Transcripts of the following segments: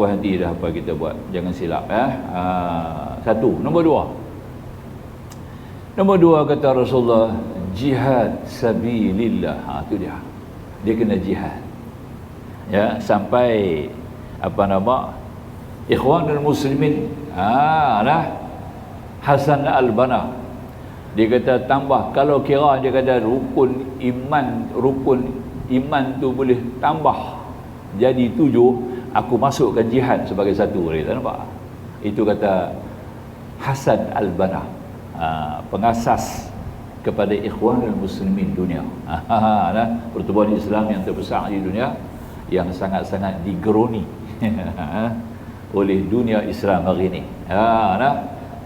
puas hati dah apa kita buat, jangan silap satu. Nombor dua kata Rasulullah, jihad sabilillah. Itu dia kena jihad ya, sampai Ikhwanul Muslimin Hasan Al-Banna dia kata tambah, kalau kira dia kata rukun iman tu boleh tambah jadi 7, aku masukkan jihad sebagai satu. Kita nampak itu kata Hasan Al-Banna, pengasas kepada Ikhwanul Muslimin dunia, pertubuhan Islam yang terbesar di dunia, yang sangat-sangat digeruni oleh dunia Islam hari ini.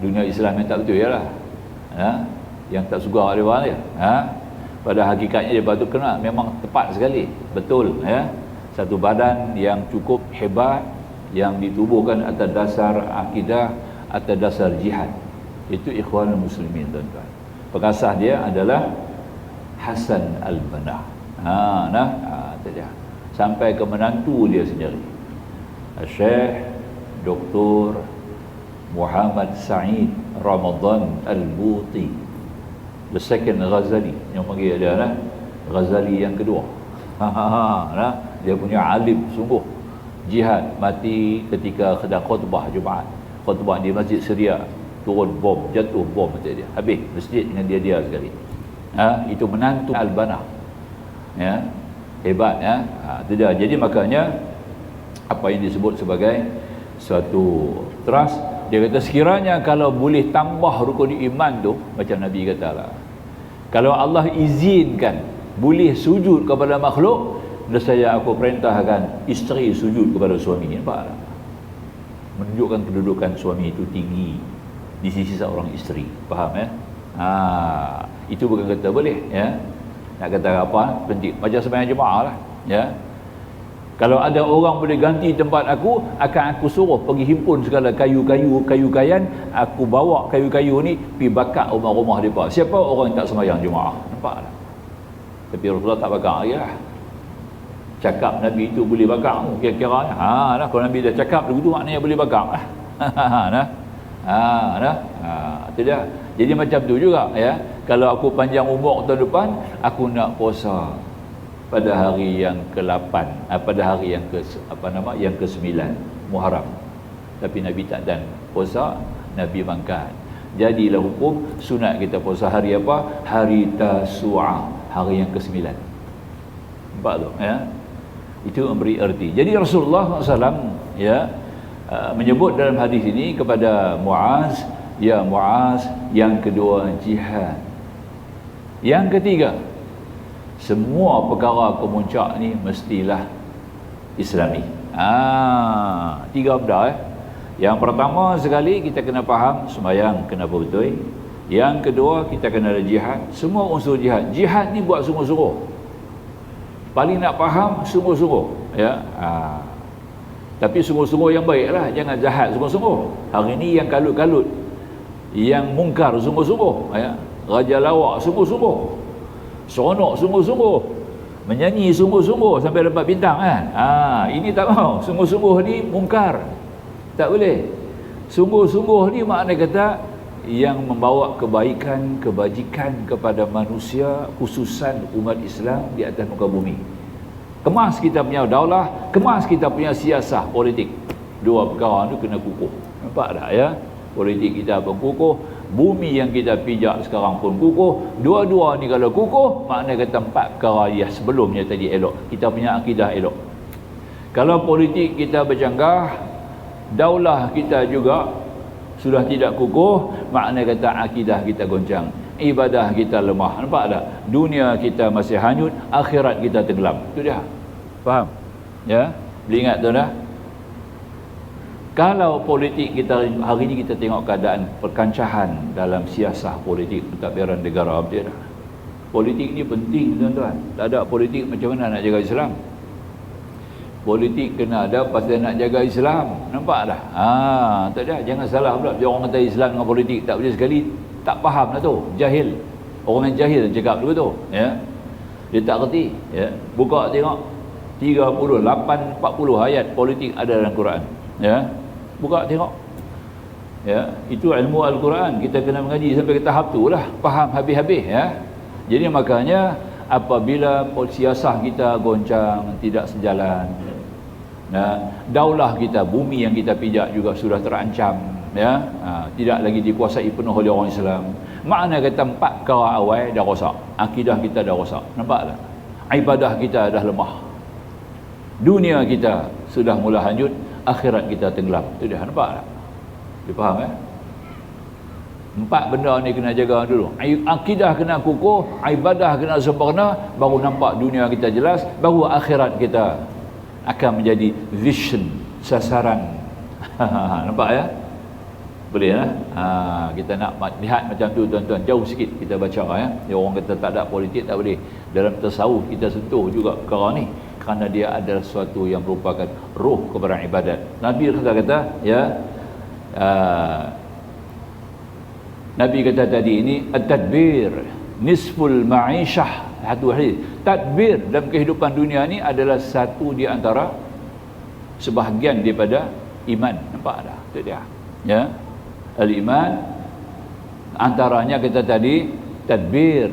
Dunia Islam yang tak betul ialah yang tak suka oleh orang dia. Pada hakikatnya dia patut kenal, memang tepat sekali, betul satu badan yang cukup hebat, yang ditubuhkan atas dasar akidah, atas dasar jihad. Itu Ikhwanul Muslimin, tuan-tuan. Pengasas dia adalah Hasan Al-Banna. Sampai ke menantu dia sendiri, Syekh Dr. Muhammad Sa'id Ramadan Al-Buti, the second Ghazali, yang panggil dia Ghazali yang kedua. Dia punya alim sungguh, jihad, mati ketika sedang khutbah Jumaat, khutbah di Masjid Syria, turun bom, jatuh bom kata dia, habis masjid dengan dia sekali. Itu menantu Al-Banna, hebat itu dia. Jadi makanya apa yang disebut sebagai suatu trust, dia kata sekiranya kalau boleh tambah rukun iman tu, macam Nabi katalah, kalau Allah izinkan boleh sujud kepada makhluk, nescaya aku perintahkan isteri sujud kepada suami. Nampak tak? Menunjukkan kedudukan suami itu tinggi di sisi seorang isteri. Faham itu bukan kata boleh nak kata apa penting, macam sembahyang jemaah lah kalau ada orang boleh ganti tempat aku, akan aku suruh pergi himpun segala kayu-kayan, aku bawa kayu-kayu ni pergi bakar rumah-rumah mereka. Siapa orang yang tak sembahyang jemaah? Nampak tak? Tapi Rasulullah tak bakar lagi lah. Cakap Nabi itu boleh bakar, kira-kira kalau Nabi dah cakap begitu, maknanya boleh bakar itu dia. Jadi macam tu juga kalau aku panjang umur tahun depan, aku nak puasa pada hari yang ke-8, pada hari yang yang ke-9 Muharram, tapi Nabi tak dan puasa, Nabi mangkat. Jadilah hukum sunat kita puasa hari apa? Hari Tasu'ah, hari yang ke-9. Nampak tu itu memberi erti. Jadi Rasulullah SAW menyebut dalam hadis ini kepada Muaz, ya Muaz, yang kedua jihad, yang ketiga semua perkara kemuncak ni mestilah Islami. 3 benda. Yang pertama sekali kita kena faham sembahyang kena betul. Yang kedua kita kena ada jihad, semua unsur jihad. Jihad ni buat sungguh-sungguh. Paling nak faham sungguh-sungguh tapi sungguh-sungguh yang baiklah, jangan jahat sungguh-sungguh. Hari ni yang kalut-kalut, yang mungkar sungguh-sungguh, raja lawak sungguh-sungguh, seronok sungguh-sungguh, menyanyi sungguh-sungguh sampai dapat bintang ini tak mau. Sungguh-sungguh ni mungkar, tak boleh. Sungguh-sungguh ni makna kata yang membawa kebaikan, kebajikan kepada manusia, khususan umat Islam di atas muka bumi. Kemas kita punya daulah, kemas kita punya siasah politik. 2 perkara tu kena kukuh. Nampak tak politik kita pun kukuh, bumi yang kita pijak sekarang pun kukuh. Dua-dua ni kalau kukuh, makna kata 4 perkara yang sebelumnya tadi elok. Kita punya akidah elok. Kalau politik kita bercanggah, daulah kita juga sudah tidak kukuh, makna kata akidah kita goncang, ibadah kita lemah. Nampak tak? Dunia kita masih hanyut, akhirat kita tenggelam. Itu dia. Faham? Boleh ingat tu dah? Kalau politik kita hari ni, kita tengok keadaan perkancahan dalam siasah politik pentadbiran negara, betul tak? Politik ni penting, tuan-tuan. Tak ada politik macam mana nak jaga Islam? Politik kena ada pasal nak jaga Islam. Nampak dah? Tak ada. Jangan salah pula dia orang kata Islam dengan politik tak boleh sekali. Tak faham lah tu. Jahil. Orang yang jahil cakap dulu tu. Dia tak kerti. Buka tengok 40 ayat politik ada dalam Quran. Ya, buka tengok. Ya, itu ilmu Al-Quran. Kita kena mengaji sampai ke tahap tu lah, faham habis-habis ya. Jadi makanya apabila siasah kita goncang, tidak sejalan, daulah kita, bumi yang kita pijak juga sudah terancam ya, tidak lagi dikuasai penuh oleh orang Islam. Makna kata 4 perkara awal dah rosak, akidah kita dah rosak, nampak tak? Ibadah kita dah lemah, dunia kita sudah mula hanyut, akhirat kita tenggelam. Itu dia, nampak tak? Dia faham 4 benda ni kena jaga dulu. Akidah kena kukuh, ibadah kena sempurna, baru nampak dunia kita jelas, baru akhirat kita akan menjadi vision, sasaran. Nampak ya? Boleh lah. Kita nak lihat macam tu tuan-tuan, jauh sikit kita baca ya. Dia orang kata tak ada politik, tak boleh. Dalam tasawuf kita sentuh juga perkara ni, kerana dia adalah sesuatu yang merupakan roh kepada ibadat. Nabi kata ya, Nabi kata tadi ini at-tadbir nisful ma'isyah. Satu hadis, tadbir dalam kehidupan dunia ni adalah satu di antara sebahagian daripada iman. Nampak tak? Itu dia. Ya. Al-iman antaranya kata tadi tadbir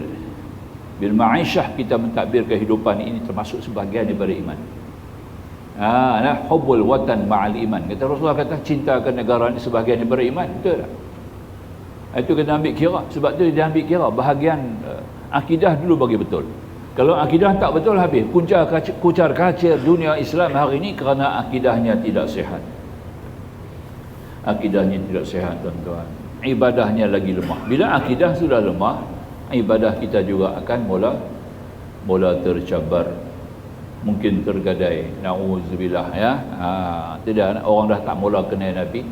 bil ma'isyah, kita mentadbir kehidupan ini termasuk sebahagian daripada iman. Hubbul watan ma'al iman. Kata Rasulullah, kata cintakan negara ni sebahagian daripada iman. Betul tak? Itu kena ambil kira. Sebab tu dia ambil kira bahagian akidah dulu bagi betul. Kalau akidah tak betul, habis kucar kacir dunia Islam hari ini kerana akidahnya tidak sihat. Akidahnya tidak sihat tuan-tuan, ibadahnya lagi lemah. Bila akidah sudah lemah, ibadah kita juga akan mula tercabar, mungkin tergadai. Nauzubillah ya. Tidak, orang dah tak mula kenal Nabi,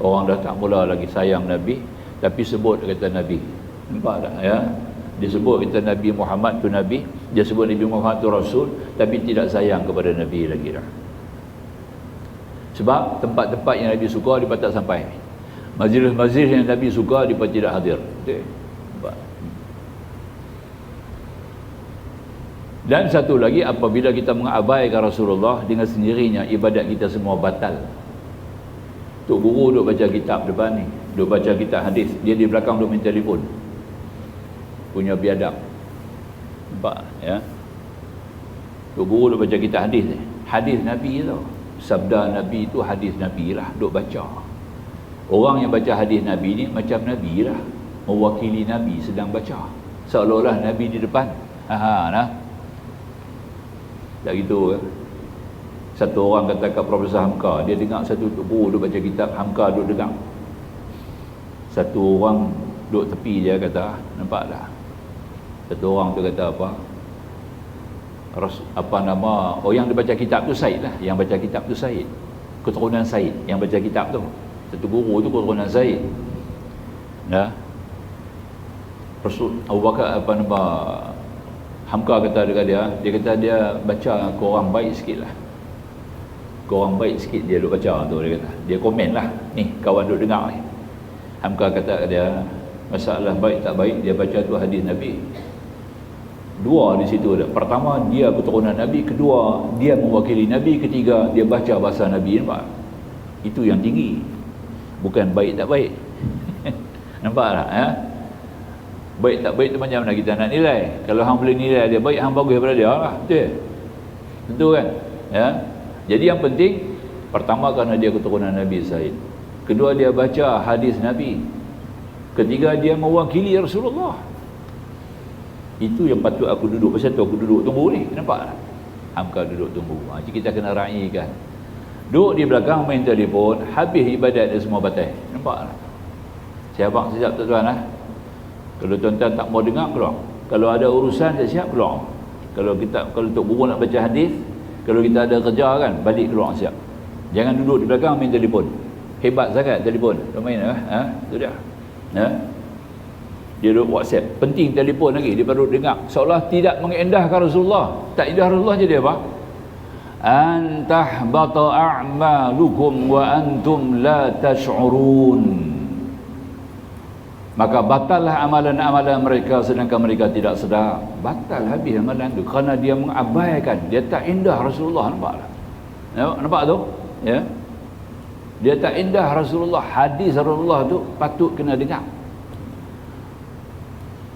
orang dah tak mula lagi sayang Nabi, tapi sebut kata Nabi. Nampak tak ya? Dia sebut kata Nabi Muhammad tu Nabi, dia sebut Nabi Muhammad tu Rasul, tapi tidak sayang kepada Nabi lagi dah. Sebab tempat-tempat yang Nabi suka dia tak sampai, majlis-majlis yang Nabi suka dia tidak hadir. Nampak? Dan satu lagi, apabila kita mengabaikan Rasulullah, dengan sendirinya ibadat kita semua batal. Tok guru duk baca kitab depan ni, duk baca kitab hadis, dia di belakang duk main telefon, punya biadab. Nampak ya? Tok guru duk baca kitab hadis ni, hadis Nabi tu, sabda Nabi tu, hadis Nabi lah, duk baca. Orang yang baca hadis Nabi ni macam Nabi lah, mewakili Nabi sedang baca, seolah-olah Nabi di depan. Tak gitu kan? Satu orang kata kat Profesor Hamka, dia dengar satu guru duk baca kitab, Hamka duk dengar. Satu orang duk tepi dia kata, nampak tak? Satu orang tu kata apa nama, yang dia baca kitab tu Said lah, yang baca kitab tu Said, keturunan Said yang baca kitab tu. Satu guru tu keturunan Said. Ya. Rasul Abu Bakar Hamka kata dekat dia kata dia baca korang baik sikit lah, korang baik sikit dia duk baca tu. Dia kata, dia komen lah, ni kawan duk dengar ni. Hamka kata dia, masalah baik tak baik, dia baca tu hadis Nabi. Dua di situ dah. Pertama, dia keturunan Nabi. Kedua, dia mewakili Nabi. Ketiga, dia baca bahasa Nabi. Nampak? Itu yang tinggi, bukan baik tak baik. Nampak tak ya? Baik tak baik tu macam mana kita nak nilai? Kalau hang boleh nilai dia baik, hang bagus daripada dia lah. Betul? Tentu kan? Ya. Jadi yang penting, pertama kerana dia keturunan Nabi Said. Kedua, dia baca hadis Nabi. Ketiga, dia mewakili Rasulullah. Itu yang patut aku duduk. Pasal tu aku duduk tunggu ni. Nampak tak? Hamka duduk tunggu. Jadi kita kena raikan. Duduk di belakang main telefon, habis ibadat dia semua batal. Nampak tak? Siap sekejap tuan-tuan lah. Kalau tuan-tuan tak mau dengar, keluar. Kalau ada urusan, tak siap, keluar. Kalau Tok Guru nak baca hadis, kalau kita ada kerja kan, balik keluar siap. Jangan duduk di belakang main telefon. Hebat sangat telefon. Dah main lah. Itu dia. Dia duduk WhatsApp. Penting telefon lagi. Dia baru dengar. Seolah tidak mengendahkan Rasulullah. Tak indah Rasulullah jadi apa? Antahbata a'malukum wa antum la tash'urun. Maka batallah amalan-amalan mereka sedangkan mereka tidak sedar. Batal habis amalan tu kerana dia mengabaikan, dia tak indah Rasulullah. Nampak tak? Nampak tu? Ya. Dia tak indah Rasulullah, hadis Rasulullah tu patut kena dengar.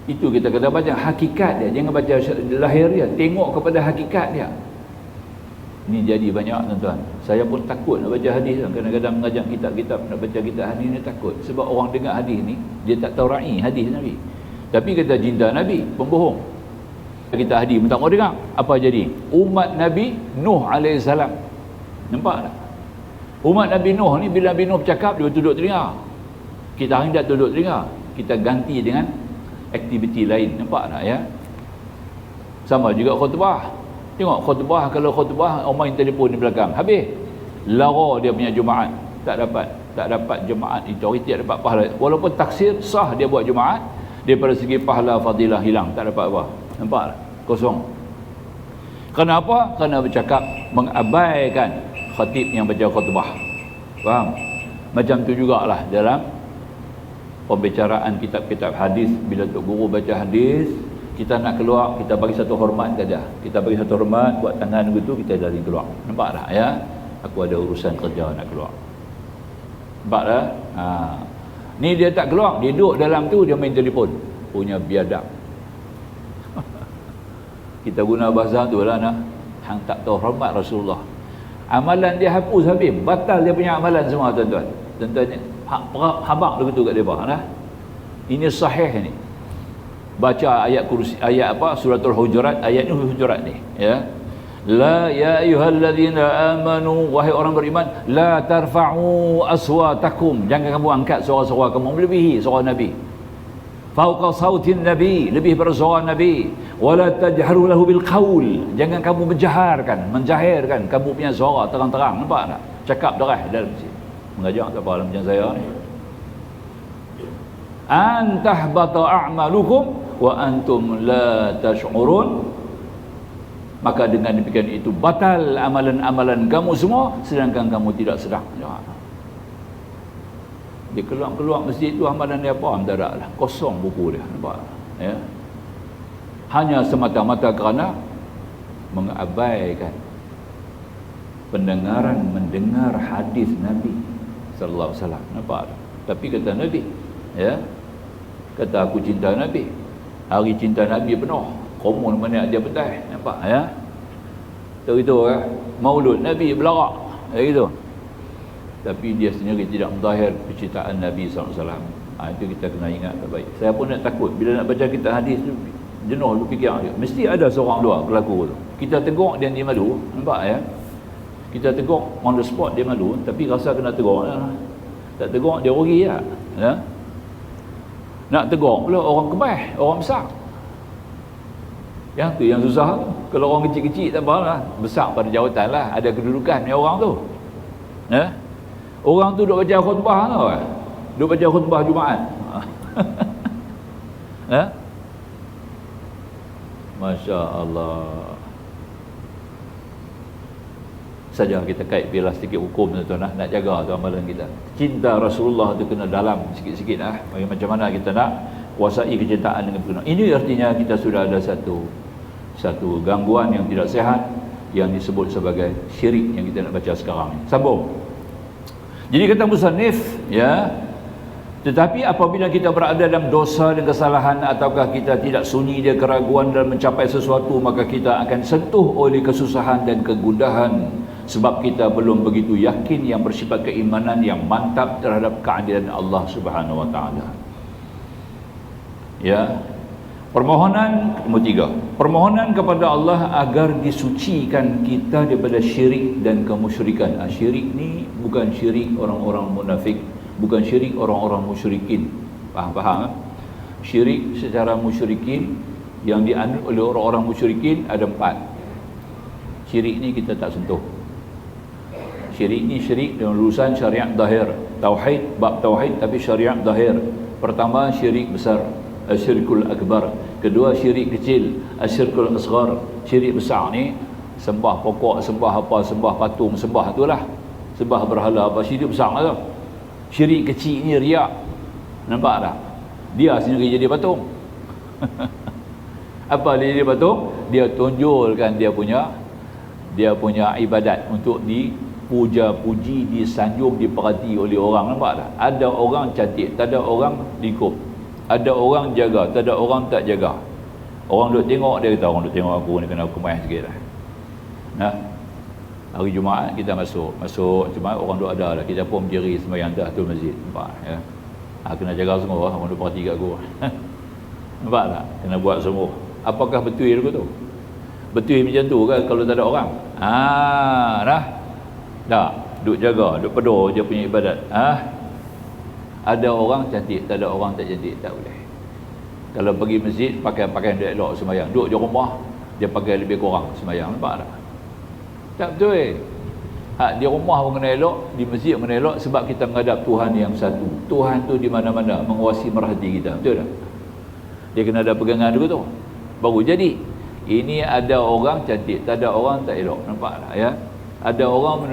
Itu kita kena baca hakikat dia, jangan baca lahir dia, tengok kepada hakikat dia. Ni jadi banyak tuan-tuan. Saya pun takut nak baca hadis, kadang-kadang mengajar kitab-kitab nak baca kitab hadis ni takut, sebab orang dengar hadis ni dia tak tahu ra'i hadis Nabi. Tapi kata cinta Nabi, pembohong. Kita hadis pun tak mau dengar. Apa jadi? Umat Nabi Nuh AS. Nampak tak? Umat Nabi Nuh ni, bila Nabi Nuh bercakap, dia duduk telinga. Kita hari tak duduk telinga, kita ganti dengan aktiviti lain. Nampak tak ya? Sama juga khutbah. Tengok khutbah, kalau khutbah orang main telefon di belakang, habis lara dia punya Jumaat, tak dapat Jumaat itu, tak dapat pahala. Walaupun taksir sah dia buat Jumaat, daripada segi pahala fadilah hilang, tak dapat apa. Nampak tak? Kosong. Kenapa? Kerana bercakap mengabaikan khatib yang baca khutbah. Faham? Macam tu jugalah dalam pembicaraan kitab-kitab hadis. Bila Tok Guru baca hadis, kita nak keluar, kita bagi satu hormat saja. Kita bagi satu hormat, buat tangan begitu, kita dari keluar. Nampak tak ya? Aku ada urusan kerja nak keluar. Nampak tak? Ni dia tak keluar, dia duduk dalam tu, dia main telefon. Punya biadab. Kita guna bahasa tu lah nah. Hang tak tahu hormat Rasulullah. Amalan dia hapus habis, batal dia punya amalan semua tuan-tuan. Tuan-tuan habaq begitu kat depa nah. Ini sahih ni. Baca ayat kursi, ayat apa, suratul Hujurat, ayat ni Hujurat ni ya. La ya ayyuhallazina amanu, wahai orang beriman, la tarfa'u aswatakum, jangan kamu angkat suara-suara kamu melebihi suara Nabi, fauqa sautin Nabi, lebih pada suara Nabi, wala tajharu lahu bil qaul, jangan kamu menjahirkan kamu punya suara terang-terang. Nampak tak? Cakap deras dalam masjid. Mengajak tak apa macam saya ni. Antahbata a'malukum wa antum la tash'urun, maka dengan demikian itu batal amalan-amalan kamu semua sedangkan kamu tidak sedang. Dia keluar masjid tu, amalan dia apa? Antara lah, kosong buku dia. Nampak ya? Hanya semata-mata kerana mengabaikan mendengar hadis Nabi sallallahu alaihi wasallam. Nampak tak? Tapi kata Nabi ya, kata aku cinta Nabi, hari cinta Nabi penuh, komun mana dia betul. Nampak ya? Tu itu ya, maulud Nabi belarak gitu. Tapi dia sendiri tidak menzahir penciptaan Nabi SAW. Itu kita kena ingat baik. Saya pun nak takut bila nak baca kitab hadis tu, jenuh lu fikir mesti ada seorang luar pelaku tu. Kita tegur dia malu. Nampak ya? Kita tegur on the spot dia malu, tapi rasa kena tegur lah. Tak tegur dia rugi lah ya? Nak tegur pula orang kebah, orang besar. Yang tu yang susah. Kalau orang kecil-kecil tak apa lah, besar pada jawatan lah, ada kedudukan ni orang tu ya? Orang tu duk baca khutbah tau, duk baca khutbah Jumaat ya? Masya Allah. Saja kita kait bila sedikit hukum tuan-tuan, nak jaga tu amalan kita. Cinta Rasulullah tu kena dalam sikit-sikit lah. Macam mana kita nak kuasai kecintaan dengan benar. Ini artinya kita sudah ada satu gangguan yang tidak sihat yang disebut sebagai syirik yang kita nak baca sekarang. Sambung. Jadi kata musannif ya, tetapi apabila kita berada dalam dosa dan kesalahan ataukah kita tidak sunyi dia keraguan dalam mencapai sesuatu, maka kita akan sentuh oleh kesusahan dan kegundahan sebab kita belum begitu yakin yang bersifat keimanan yang mantap terhadap keadilan Allah Subhanahu wa taala. Ya. Permohonan nombor 3. Permohonan kepada Allah agar disucikan kita daripada syirik dan kemusyrikan. Syirik ni bukan syirik orang-orang munafik, bukan syirik orang-orang musyrikin. Faham? Syirik secara musyrikin yang dianut oleh orang-orang musyrikin ada 4. Syirik ni kita tak sentuh. Syirik ni syirik dengan urusan syariat zahir. Tauhid, bab tauhid tapi syariat zahir. Pertama syirik besar, asyirkul akbar. Kedua syirik kecil, asyirkul asghar. Syirik besar ni sembah pokok, sembah apa, sembah patung, sembah itulah. Sembah berhala apa, syirik besar tu. Syirik kecil ni riak. Nampak tak? Dia sendiri jadi patung. Apa dia jadi patung? Dia tunjulkan dia punya ibadat untuk dipuja-puji, disanjung, diperhati oleh orang. Nampak tak? Ada orang cantik, tak ada orang lingkup. Ada orang jaga, tak ada orang tak jaga. Orang duk tengok, dia kata orang duk tengok aku ni, kena aku main sikit lah. Nah, hari Jumaat kita masuk Jumaat orang duk ada lah, kita pun berdiri sembahyang tahiyatul masjid. Nampak ya? Kena jaga semua orang duk perhati kat aku. Nampak tak? Kena buat semua. Apakah betul aku tu? Betul macam tu kan kalau tak ada orang? Dah, duk jaga, duk pedor je punya ibadat. Ada orang cantik, tak ada orang tak cantik, tak boleh. Kalau pergi masjid pakai pakaian dia elok sembahyang, duduk di rumah dia pakai lebih kurang sembahyang. Nampak tak? Tak betul. Di rumah pun kena elok, di masjid kena elok, sebab kita menghadap Tuhan yang satu. Tuhan tu di mana-mana, menguasai merhati kita. Betul tak? Dia kena ada pegangan dulu tu, baru jadi. Ini ada orang cantik, tak ada orang tak elok. Nampak tak ya? Ada orang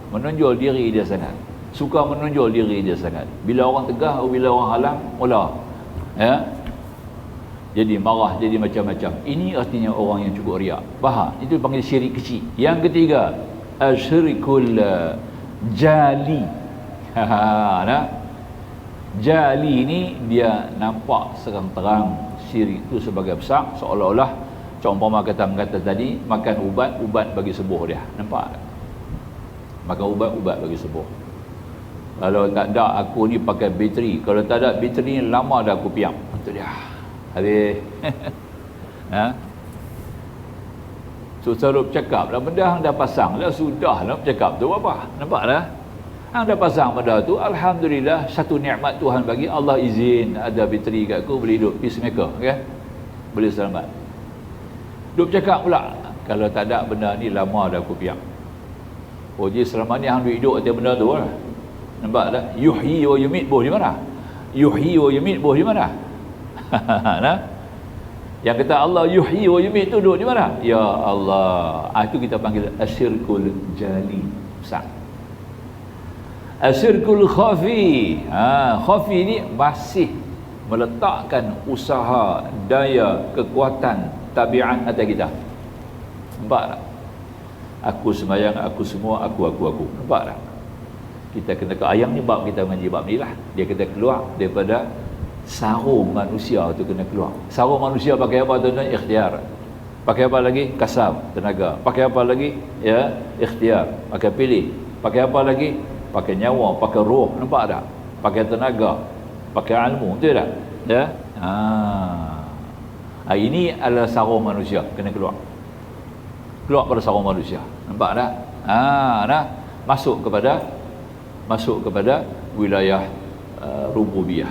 menonjol diri dia sangat, suka menonjol diri dia sangat. Bila orang tegah atau bila orang halang, mula ya, jadi marah, jadi macam-macam. Ini artinya orang yang cukup riak. Faham? Itu panggil syirik kecil. Yang ketiga, asyirikul jali. Jali ni dia nampak serang-terang syirik itu sebagai besar, seolah-olah umpama kata tadi, makan ubat bagi sembuh dia. Nampak tak? Makan ubat bagi sembuh. Kalau tak ada, aku ni pakai bateri. Kalau tak ada bateri ni, lama dah aku piam. Itu dia. Habis. Susah duk cakap lah benda hang dah pasang lah, sudah lah cakap tu apa. Nampak lah? Hang dah pasang benda tu, alhamdulillah, satu nikmat Tuhan bagi. Allah izin ada bateri kat aku, boleh hidup peacemaker, kan? Boleh selamat. Duk cakap pula, kalau tak ada benda ni, lama dah aku piam. Jadi selama ni hang duk hidup atas benda tu lah. Nampak tak? Yuhyi wa yumit boh di mana? Yuhyi wa yumit boh di mana? Nah, yang kata Allah yuhyi wa yumit tu duduk di mana? Ya Allah. Itu kita panggil asyirkul jali. Besar. Asyirkul khafi. Khafi ni masih meletakkan usaha, daya, kekuatan, tabiat atas kita. Nampak tak? Aku sembahyang, aku semua, aku. Nampak tak? Kita kena ke ayam ni, bab kita mengaji bab ni lah. Dia kena keluar daripada sarung manusia tu, kena keluar. Sarung manusia pakai apa tuan-tuan? Ikhtiar. Pakai apa lagi? Kasab, tenaga. Pakai apa lagi? Ya, ikhtiar. Pakai pilih. Pakai apa lagi? Pakai nyawa, pakai roh. Nampak tak? Pakai tenaga, pakai ilmu. Betul tak? Ya. Ini adalah sarung manusia, kena keluar. Keluar pada sarung manusia. Nampak tak? Masuk kepada wilayah rububiyah,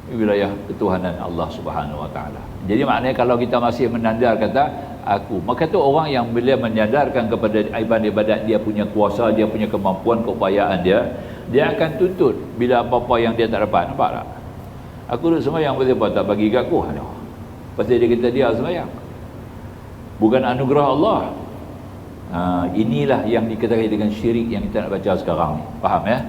wilayah ketuhanan Allah Subhanahu Wa Taala. Jadi maknanya kalau kita masih menandar kata aku, maka tu orang yang bila menyadarkan kepada ibadat dia punya kuasa, dia punya kemampuan, keupayaan dia akan tuntut bila apa-apa yang dia tak dapat. Nampak tak? Aku duduk sembahyang, apa tak bagi kat aku? Pasal dia kata dia sembahyang, bukan anugerah Allah. Inilah yang diketahui dengan syirik yang kita nak baca sekarang ni. Faham ya?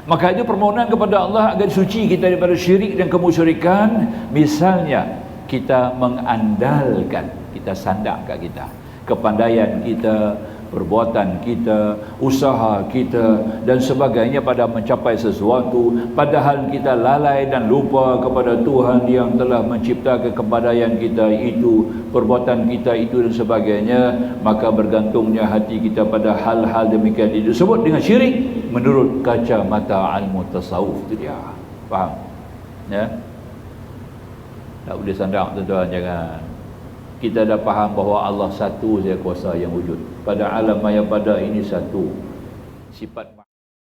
Maka itu permohonan kepada Allah agar suci kita daripada syirik dan kemusyrikan. Misalnya kita mengandalkan, kita sandak kat kita, kepandaian kita, perbuatan kita, usaha kita dan sebagainya pada mencapai sesuatu, padahal kita lalai dan lupa kepada Tuhan yang telah menciptakan kepandaian kita itu, perbuatan kita itu dan sebagainya. Maka bergantungnya hati kita pada hal-hal demikian itu disebut dengan syirik menurut kacamata ilmu tasawuf. Itu dia. Faham? Ya? Tak boleh sandak tuan-tuan, jangan. Kita dah faham bahawa Allah satu saja kuasa yang wujud. Pada alam maya pada ini satu. Sifat